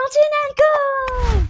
Continental!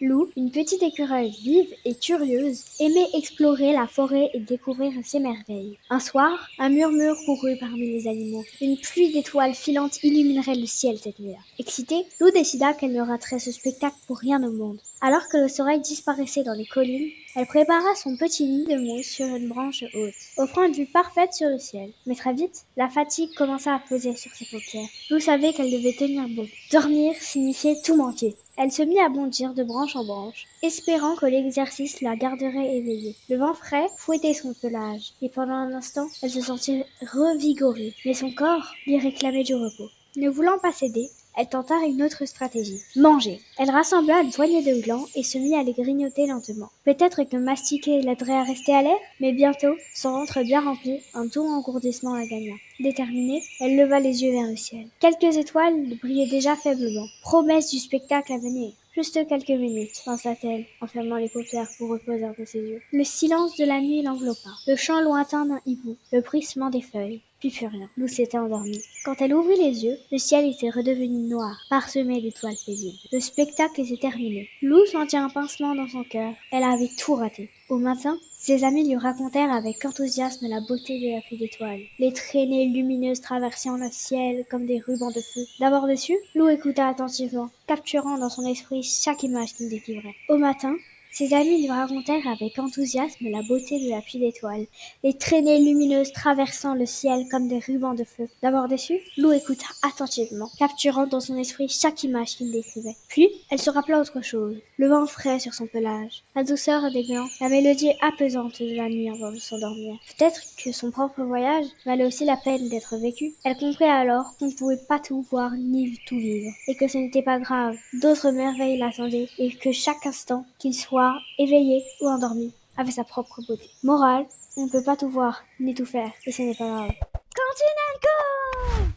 Lou, une petite écureuil vive et curieuse, aimait explorer la forêt et découvrir ses merveilles. Un soir, un murmure courut parmi les animaux. Une pluie d'étoiles filantes illuminerait le ciel cette nuit-là. Excitée, Lou décida qu'elle ne raterait ce spectacle pour rien au monde. Alors que le soleil disparaissait dans les collines, elle prépara son petit nid de mousse sur une branche haute, offrant une vue parfaite sur le ciel. Mais très vite, la fatigue commença à peser sur ses paupières. Lou savait qu'elle devait tenir bon. Dormir signifiait tout manquer. Elle se mit à bondir de branche en branche, espérant que l'exercice la garderait éveillée. Le vent frais fouettait son pelage, et pendant un instant, elle se sentit revigorée. Mais son corps lui réclamait du repos. Ne voulant pas céder, elle tenta une autre stratégie. Manger. Elle rassembla une poignée de glands et se mit à les grignoter lentement. Peut-être que mastiquer l'aiderait à rester à l'air, mais bientôt, son ventre bien rempli, un doux engourdissement la gagna. Déterminée, elle leva les yeux vers le ciel. Quelques étoiles brillaient déjà faiblement. Promesse du spectacle à venir. Juste quelques minutes, pensa-t-elle, en fermant les paupières pour reposer un peu ses yeux. Le silence de la nuit l'enveloppa. Le chant lointain d'un hibou, le bruissement des feuilles. Puis plus rien. Lou s'était endormie. Quand elle ouvrit les yeux, le ciel était redevenu noir, parsemé d'étoiles paisibles. Le spectacle était terminé. Lou sentit un pincement dans son cœur. Elle avait tout raté. Au matin, ses amis lui racontèrent avec enthousiasme la beauté de la pluie d'étoiles. Les traînées lumineuses traversant le ciel comme des rubans de feu. D'abord déçue, Lou écouta attentivement, capturant dans son esprit chaque image qu'il découvrait. Au matin, ses amis lui racontèrent avec enthousiasme la beauté de la pluie d'étoiles, les traînées lumineuses traversant le ciel comme des rubans de feu. D'abord déçue, Lou écouta attentivement, capturant dans son esprit chaque image qu'il décrivait. Puis, elle se rappela autre chose, le vent frais sur son pelage, la douceur des glands, la mélodie apaisante de la nuit avant de s'endormir. Peut-être que son propre voyage valait aussi la peine d'être vécu. Elle comprit alors qu'on ne pouvait pas tout voir ni tout vivre, et que ce n'était pas grave. D'autres merveilles l'attendaient, et que chaque instant, qu'il soit éveillé ou endormi, avait sa propre beauté. Morale, on ne peut pas tout voir, ni tout faire, et ce n'est pas grave. Continental!